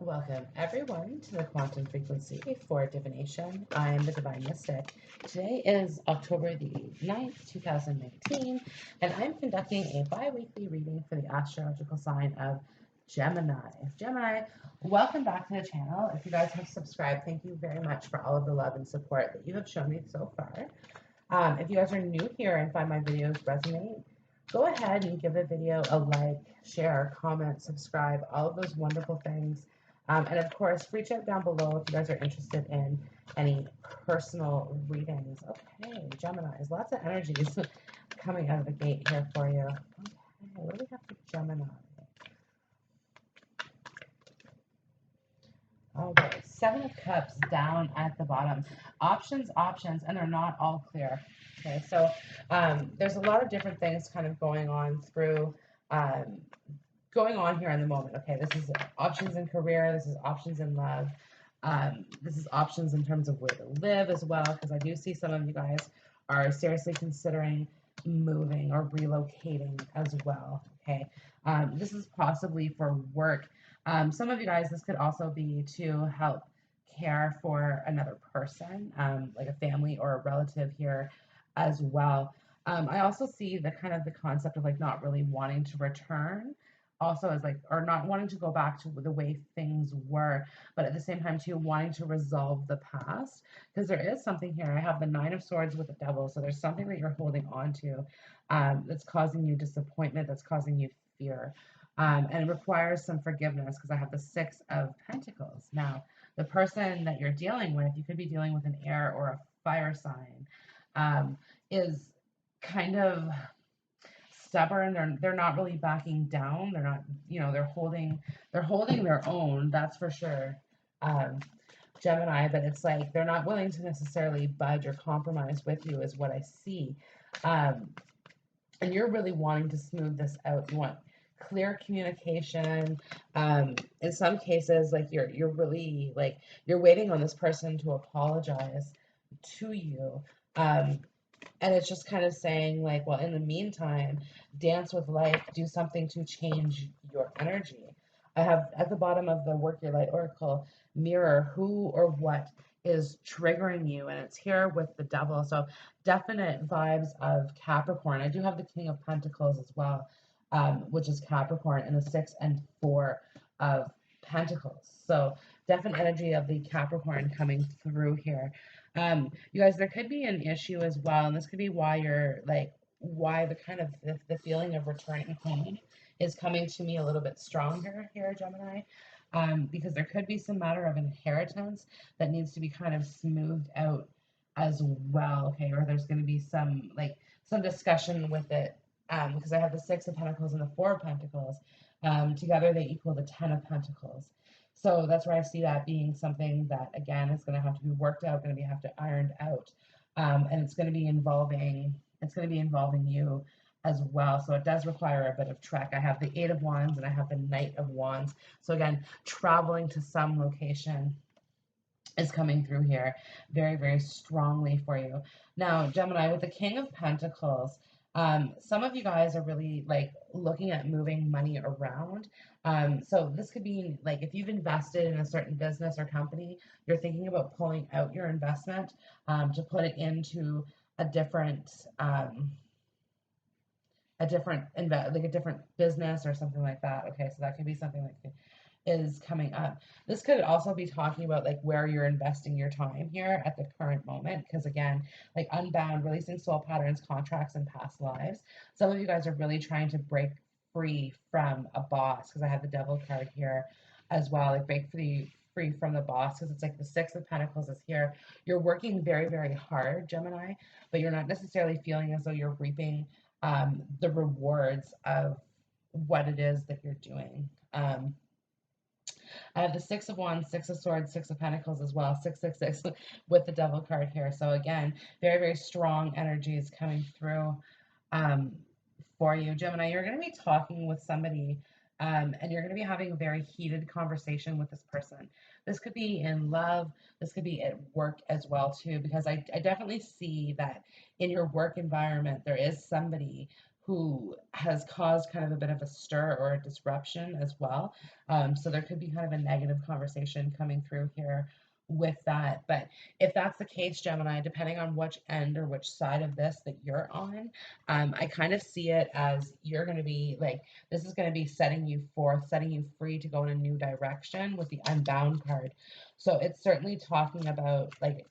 Welcome everyone to the Quantum Frequency for Divination. I'm the Divine Mystic. Today is October the 9th, 2019, and I'm conducting a bi-weekly reading for the astrological sign of Gemini. Gemini, welcome back to the channel. If you guys have subscribed, thank you very much for all of the love and support that you have shown me so far. If you guys are new here and find my videos resonate, go ahead and give the video a like, share, comment, subscribe, all of those wonderful things. And of course, reach out down below if you guys are interested in any personal readings. Okay, Geminis, lots of energies coming out of the gate here for you. Okay, what do we have for Gemini? Okay, Seven of Cups down at the bottom. Options, and they're not all clear. Okay, so there's a lot of different things kind of going on here in the moment. Okay, this is options in career, this is options in love, this is options in terms of where to live as well, because I do see some of you guys are seriously considering moving or relocating as well. Okay, this is possibly for work. Some of you guys, this could also be to help care for another person, like a family or a relative here as well. I also see the concept of like not really wanting to return also as like, or not wanting to go back to the way things were, but at the same time too wanting to resolve the past, because there is something here. I have the Nine of Swords with the Devil, so there's something that you're holding on to that's causing you disappointment, that's causing you fear, and it requires some forgiveness, because I have the Six of Pentacles. Now, the person that you're dealing with, you could be dealing with an air or a fire sign, is kind of stubborn. They're not really backing down. They're not, they're holding their own, that's for sure. Gemini, but it's like they're not willing to necessarily budge or compromise with you is what I see. And you're really wanting to smooth this out. You want clear communication. In some cases, like you're really like you're waiting on this person to apologize to you. And it's just kind of saying like, well, in the meantime, dance with life, do something to change your energy. I have at the bottom of the Work Your Light Oracle, mirror who or what is triggering you, and it's here with the Devil. So definite vibes of Capricorn. I do have the King of Pentacles as well, which is Capricorn, and the 6 and 4 of Pentacles. So definite energy of the Capricorn coming through here. You guys, there could be an issue as well, and this could be why you're like, why the feeling of returning home is coming to me a little bit stronger here, Gemini, because there could be some matter of inheritance that needs to be kind of smoothed out as well, okay, or there's going to be some discussion with it, because I have the Six of Pentacles and the Four of Pentacles. Together they equal the 10 of Pentacles. So that's where I see that being something that, again, is going to have to be worked out, going to have to ironed out, and it's going to be involving you as well. So it does require a bit of trek. I have the Eight of Wands and I have the Knight of Wands. So again, traveling to some location is coming through here very, very strongly for you. Now, Gemini, with the King of Pentacles, some of you guys are really like looking at moving money around. So this could be like if you've invested in a certain business or company, you're thinking about pulling out your investment to put it into a different business or something like that. Okay, so that could be something that is coming up. This could also be talking about like where you're investing your time here at the current moment, because again, like unbound, releasing soul patterns, contracts, and past lives. Some of you guys are really trying to break free from a boss, because I have the Devil card here as well, like break free from the boss, because it's like the Six of Pentacles is here. You're working very, very hard, Gemini, but you're not necessarily feeling as though you're reaping the rewards of what it is that you're doing. I have the Six of Wands, Six of Swords, Six of Pentacles as well, 666 with the Devil card here. So again, very, very strong energies coming through for you. Gemini, you're going to be talking with somebody and you're going to be having a very heated conversation with this person. This could be in love. This could be at work as well too, because I definitely see that in your work environment, there is somebody who has caused kind of a bit of a stir or a disruption as well. So there could be kind of a negative conversation coming through here with that. But if that's the case, Gemini, depending on which end or which side of this that you're on, I kind of see it as you're going to be like, this is going to be setting you forth, setting you free to go in a new direction with the Unbound card. So it's certainly talking about like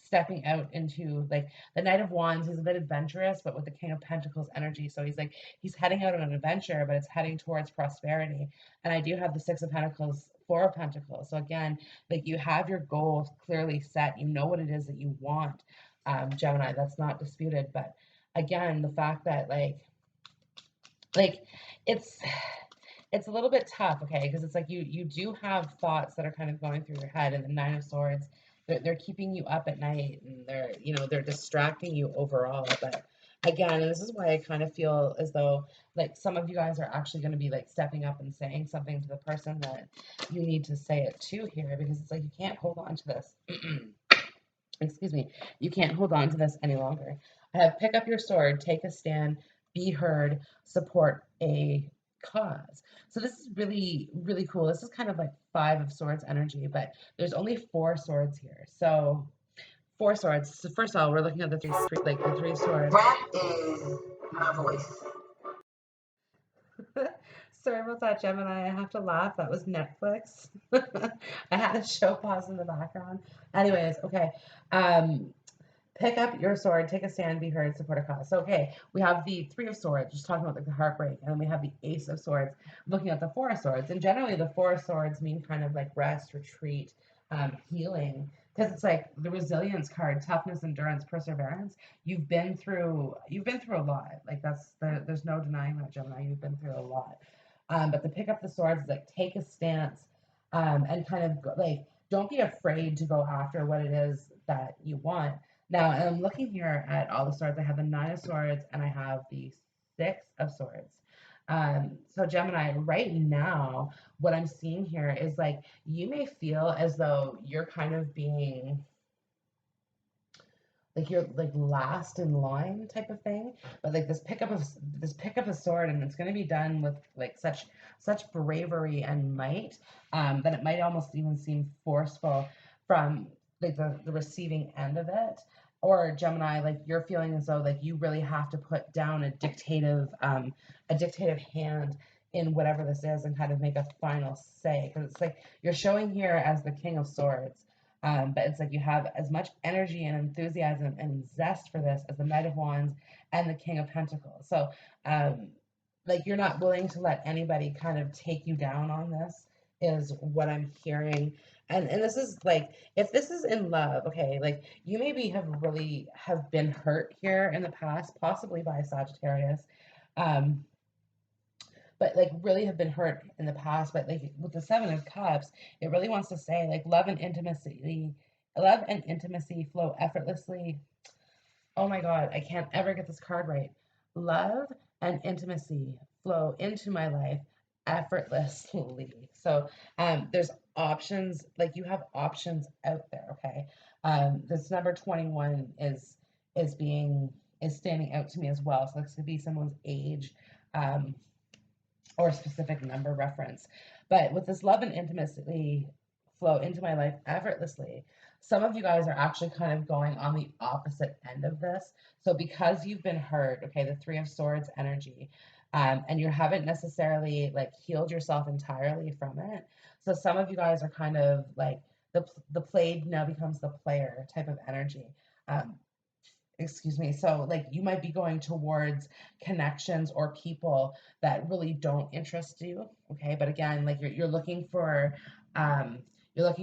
stepping out into like the Knight of Wands. He's a bit adventurous, but with the King of Pentacles energy. So he's like, he's heading out on an adventure, but it's heading towards prosperity. And I do have the Six of Pentacles, Four of Pentacles. So again, like you have your goals clearly set. You know what it is that you want, Gemini. That's not disputed. But again, the fact that like it's it's a little bit tough, okay? Because it's like you do have thoughts that are kind of going through your head, and the Nine of Swords, they're keeping you up at night, and they're distracting you overall. But again, and this is why I kind of feel as though like some of you guys are actually going to be like stepping up and saying something to the person that you need to say it to here, because it's like you can't hold on to this. Excuse me, you can't hold on to this any longer. I have pick up your sword, take a stand, be heard, support a cause. So this is really, really cool. This is kind of like Five of Swords energy, but there's only four swords here. So four swords. So first of all, we're looking at the three swords. That is novelist. Sorry about that, Gemini. I have to laugh. That was Netflix. I had a show pause in the background. Anyways, okay. Pick up your sword, take a stand, be heard, support a cause. So, okay, we have the Three of Swords, just talking about like the heartbreak, and then we have the Ace of Swords, looking at the Four of Swords. And generally, the Four of Swords mean kind of like rest, retreat, healing, because it's like the Resilience card, toughness, endurance, perseverance. You've been through a lot. Like there's no denying that, Gemini. You've been through a lot. But to pick up the swords is like take a stance, and kind of like don't be afraid to go after what it is that you want. Now, I'm looking here at all the swords. I have the Nine of Swords and I have the Six of Swords. So Gemini, right now, what I'm seeing here is like you may feel as though you're kind of being like you're like last in line type of thing, but like this pick up a sword, and it's going to be done with like such bravery and might, that it might almost even seem forceful from like the receiving end of it. Or Gemini, like you're feeling as though like you really have to put down a dictative hand in whatever this is and kind of make a final say, because it's like you're showing here as the King of Swords, but it's like you have as much energy and enthusiasm and zest for this as the Knight of Wands and the King of Pentacles. So, like you're not willing to let anybody kind of take you down on this, is what I'm hearing. And this is like, if this is in love, okay, like you maybe have been hurt here in the past, possibly by a Sagittarius. Um, but like really have been hurt in the past. But like with the Seven of Cups, it really wants to say like love and intimacy flow effortlessly. Oh my God, I can't ever get this card right. Love and intimacy flow into my life effortlessly. So there's options, like you have options out there, okay? This number 21 is standing out to me as well. So this could be someone's age, or a specific number reference. But with this love and intimacy flow into my life effortlessly, some of you guys are actually kind of going on the opposite end of this. So because you've been hurt, okay, the Three of Swords energy, and you haven't necessarily like healed yourself entirely from it. So some of you guys are kind of like the played now becomes the player type of energy. Um, excuse me. So like you might be going towards connections or people that really don't interest you, okay? But again, like um you're looking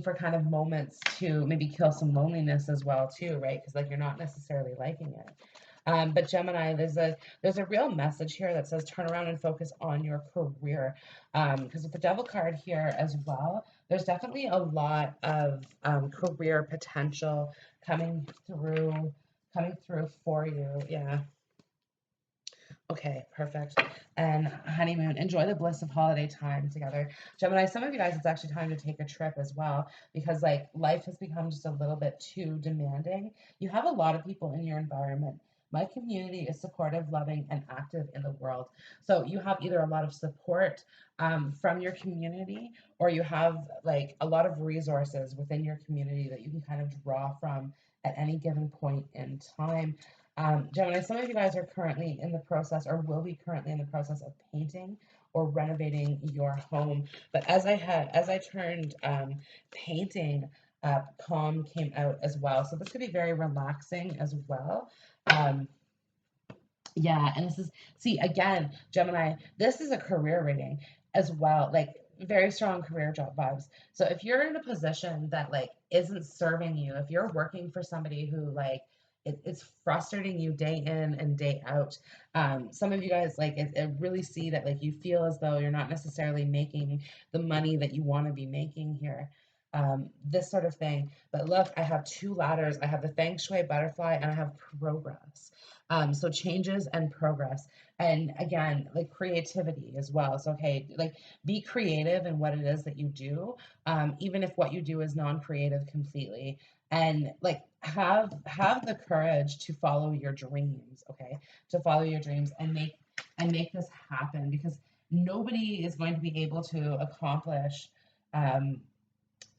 for kind of moments to maybe kill some loneliness as well too, right? Because like you're not necessarily liking it. But Gemini, there's a real message here that says turn around and focus on your career. Because with the Devil card here as well, there's definitely a lot of career potential coming through for you. Yeah. Okay, perfect. And honeymoon, enjoy the bliss of holiday time together. Gemini, some of you guys, it's actually time to take a trip as well, because like life has become just a little bit too demanding. You have a lot of people in your environment, My community is supportive, loving, and active in the world. So you have either a lot of support from your community, or you have like a lot of resources within your community that you can kind of draw from at any given point in time. Gemini, some of you guys are currently in the process, or will be currently in the process of painting or renovating your home. But as I turned painting up, calm came out as well. So this could be very relaxing as well. Um, yeah, and this is, see, again, Gemini, this is a career reading as well, like very strong career job vibes. So if you're in a position that like isn't serving you, if you're working for somebody who like it's frustrating you day in and day out, some of you guys like it really see that like you feel as though you're not necessarily making the money that you want to be making here. This sort of thing. But look, I have two ladders. I have the Feng Shui butterfly and I have progress. So changes and progress. And again, like creativity as well. So, okay, like be creative in what it is that you do, even if what you do is non-creative completely. And like have the courage to follow your dreams, okay? To follow your dreams and make this happen, because nobody is going to be able to accomplish um,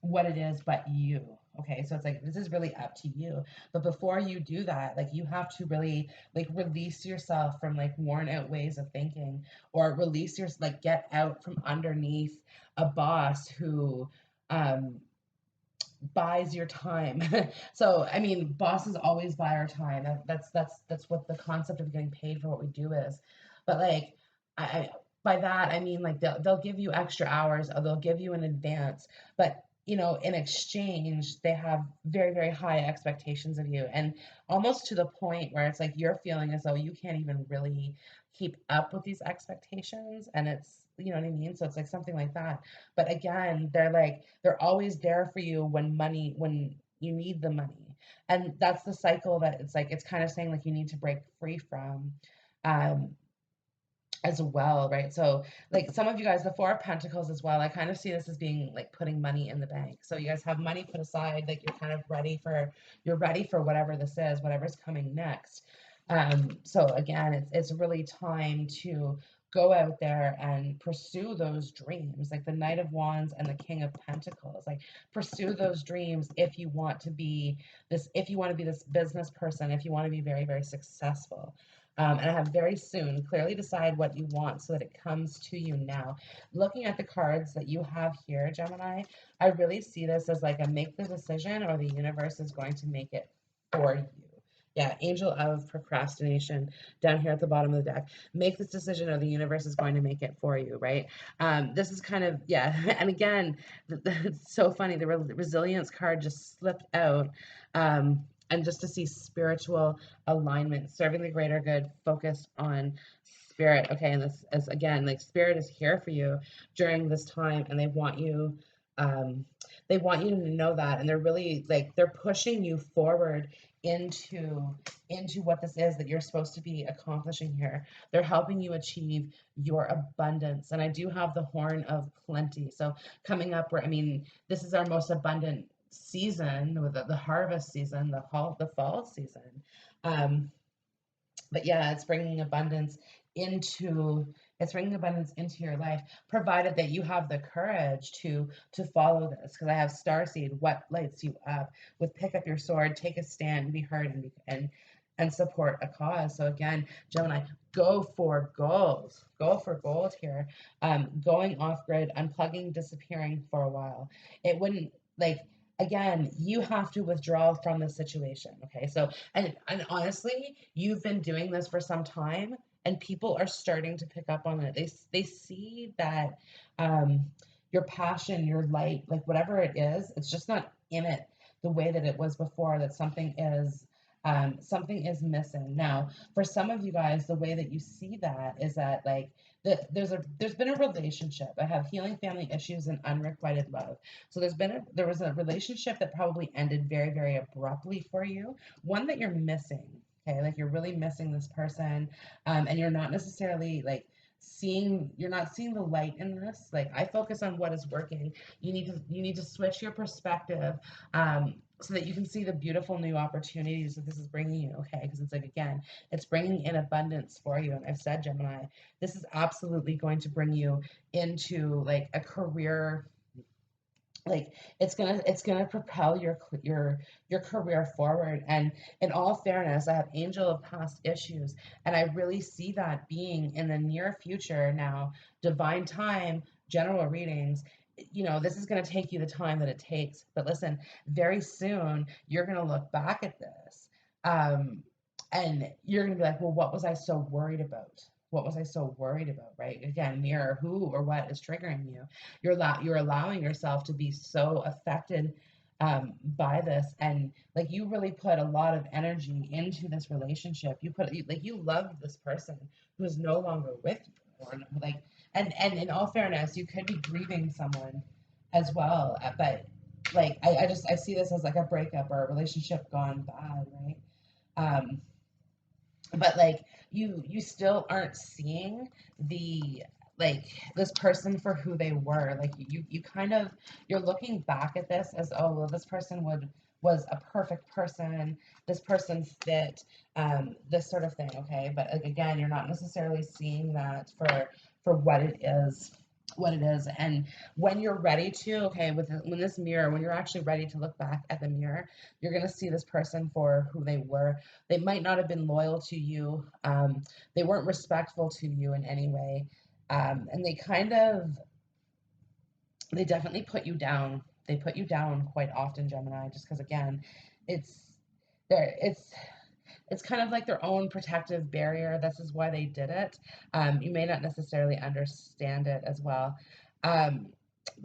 what it is but you. Okay, so it's like this is really up to you. But before you do that, like you have to really like release yourself from like worn out ways of thinking, or release your like get out from underneath a boss who um buys your time. So I mean, bosses always buy our time. That's what the concept of getting paid for what we do is. But like I by that I mean like they'll give you extra hours, or they'll give you in advance, but you know, in exchange they have very, very high expectations of you, and almost to the point where it's like you're feeling as though you can't even really keep up with these expectations, and it's, you know what I mean? So it's like something like that. But again, they're always there for you when you need the money. And that's the cycle that it's like it's kind of saying like you need to break free from. Um, as well, right? So, like some of you guys, the Four of Pentacles as well, I kind of see this as being like putting money in the bank. So you guys have money put aside, like you're ready for whatever this is, whatever's coming next. So again, it's really time to go out there and pursue those dreams, like the Knight of Wands and the King of Pentacles. Like pursue those dreams if you want to be if you want to be this business person, if you want to be very, very successful. And I have very soon. Clearly decide what you want so that it comes to you now. Looking at the cards that you have here, Gemini, I really see this as like a make the decision, or the universe is going to make it for you. Yeah, Angel of Procrastination down here at the bottom of the deck. Make this decision, or the universe is going to make it for you, right? This is kind of, yeah. And again, it's so funny. The resilience card just slipped out. And just to see spiritual alignment, serving the greater good, focused on spirit. Okay, and this is again like spirit is here for you during this time, and um, they want you to know that, and they're really like they're pushing you forward into what this is that you're supposed to be accomplishing here. They're helping you achieve your abundance, and I do have the horn of plenty. So coming up, where I mean, this is our most abundant season, with the harvest season, the fall season. Um, but yeah, into it's bringing abundance into your life, provided that you have the courage to follow this. Because I have Starseed, what lights you up, with pick up your sword, take a stand, be heard, and support a cause. So again, Gemini, go for gold here. Going off grid, unplugging, disappearing for a while. It wouldn't like, again, you have to withdraw from the situation. Okay, so and honestly, you've been doing this for some time, and people are starting to pick up on it. They see that your passion, your light, like whatever it is, it's just not in it the way that it was before. That something is missing. Now, for some of you guys, the way that you see that is that like there's been a relationship. I have healing family issues and unrequited love. So there was a relationship that probably ended very, very abruptly for you, one that you're missing. Okay, like you're really missing this person, and you're not necessarily like you're not seeing the light in this. Like I focus on what is working. You need to switch your perspective so that you can see the beautiful new opportunities that this is bringing you, okay? Because it's like, again, it's bringing in abundance for you. And I've said, Gemini, this is absolutely going to bring you into like a career, like it's gonna propel your career forward. And in all fairness, I have angel of past issues, and I really see that being in the near future now. Divine time, general readings, this is going to take you the time that it takes, but listen, very soon you're going to look back at this, um, and you're going to be like, well, what was I so worried about? What was I so worried about? Right? Again, mirror who or what is triggering you. You're allowing yourself to be so affected by this, and like you really put a lot of energy into this relationship. You loved this person who is no longer with you, or like, and in all fairness, you could be grieving someone as well, but like I see this as like a breakup or a relationship gone bad, right? um but like you still aren't seeing the, like, this person for who they were. Like you kind of, you're looking back at this as, oh well, this person was a perfect person, this person fit, this sort of thing, okay? But like, again, you're not necessarily seeing that for what it is. And when you're ready to, okay, when this mirror, when you're actually ready to look back at the mirror, you're going to see this person for who they were. They might not have been loyal to you. They weren't respectful to you in any way. And they definitely put you down. They put you down quite often, Gemini, just because, again, it's there. It's kind of like their own protective barrier. This is why they did it. You may not necessarily understand it as well. Um,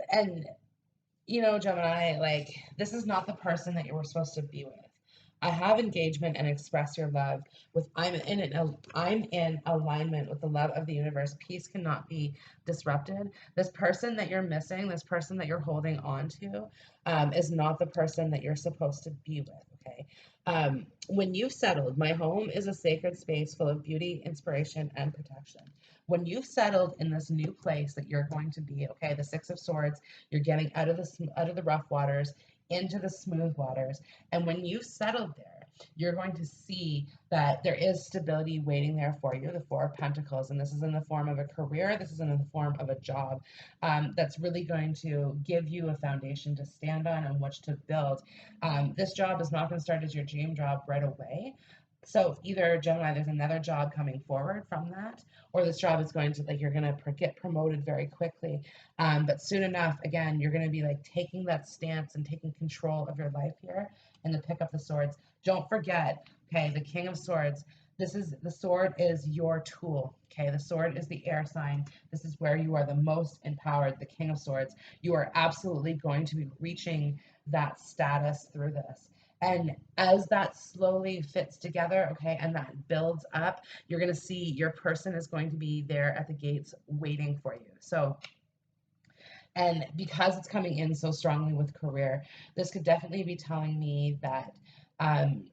and Gemini, like, this is not the person that you were supposed to be with. I have engagement and express your love with, I'm in alignment with the love of the universe. Peace cannot be disrupted. This person that you're missing, this person that you're holding on to, is not the person that you're supposed to be with. Okay. When you've settled, my home is a sacred space full of beauty, inspiration, and protection. When you've settled in this new place that you're going to be, okay, the Six of Swords, you're getting out of the rough waters into the smooth waters. And when you've settled there, you're going to see that there is stability waiting there for you, the Four of Pentacles. And this is in the form of a career, this is in the form of a job, that's really going to give you a foundation to stand on which to build. This job is not going to start as your dream job right away. So either, Gemini, there's another job coming forward from that, or this job is going to, like, you're going to get promoted very quickly. But soon enough, again, you're going to be like taking that stance and taking control of your life here and to pick up the swords. Don't forget, okay, the King of Swords. The sword is your tool. Okay, the sword is the air sign. This is where you are the most empowered, the King of Swords. You are absolutely going to be reaching that status through this. And as that slowly fits together, okay, and that builds up, you're going to see your person is going to be there at the gates waiting for you. So, and because it's coming in so strongly with career, this could definitely be telling me that um,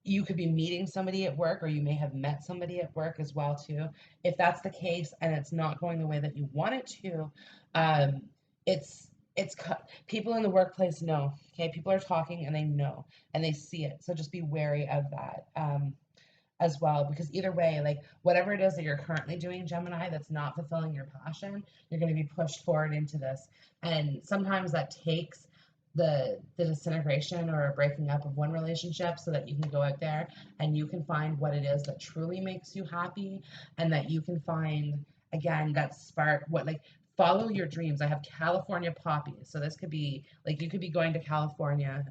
you could be meeting somebody at work, or you may have met somebody at work as well too. If that's the case and it's not going the way that you want it to, um, it's people in the workplace know. Okay, people are talking and they know and they see it. So just be wary of that. As well, because either way, like, whatever it is that you're currently doing, Gemini, that's not fulfilling your passion, you're going to be pushed forward into this. And sometimes that takes the disintegration or a breaking up of one relationship so that you can go out there and you can find what it is that truly makes you happy, and that you can find, again, that spark. What, like, follow your dreams. I have California poppies, so this could be like, you could be going to California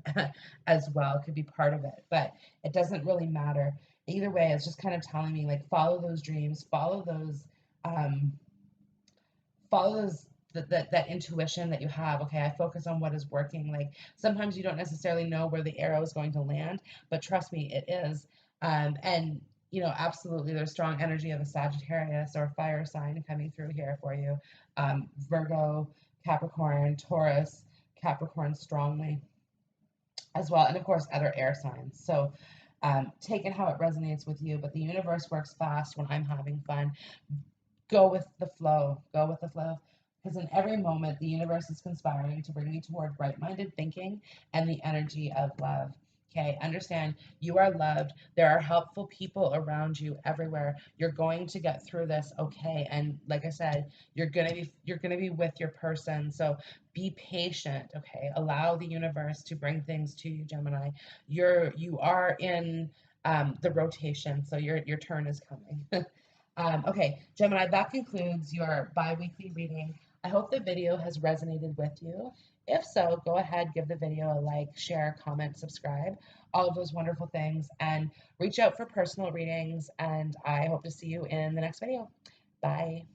as well, could be part of it, but it doesn't really matter. Either way, it's just kind of telling me, like, follow those dreams, um, follow those, that intuition that you have. Okay, I focus on what is working. Like, sometimes you don't necessarily know where the arrow is going to land, but trust me, it is. And absolutely, there's strong energy of a Sagittarius or fire sign coming through here for you. Virgo, Capricorn, Taurus, Capricorn strongly as well, and of course other air signs. So take it how it resonates with you, but the universe works fast when I'm having fun. Go with the flow. Go with the flow. because in every moment, the universe is conspiring to bring me toward right minded thinking and the energy of love. Okay, understand you are loved. There are helpful people around you everywhere. You're going to get through this, okay? And like I said, you're gonna be with your person. So be patient, okay? Allow the universe to bring things to you, Gemini. You are in the rotation, so your turn is coming. Okay, Gemini, that concludes your bi-weekly reading. I hope the video has resonated with you. If so, go ahead, give the video a like, share, comment, subscribe, all of those wonderful things, and reach out for personal readings. And I hope to see you in the next video. Bye.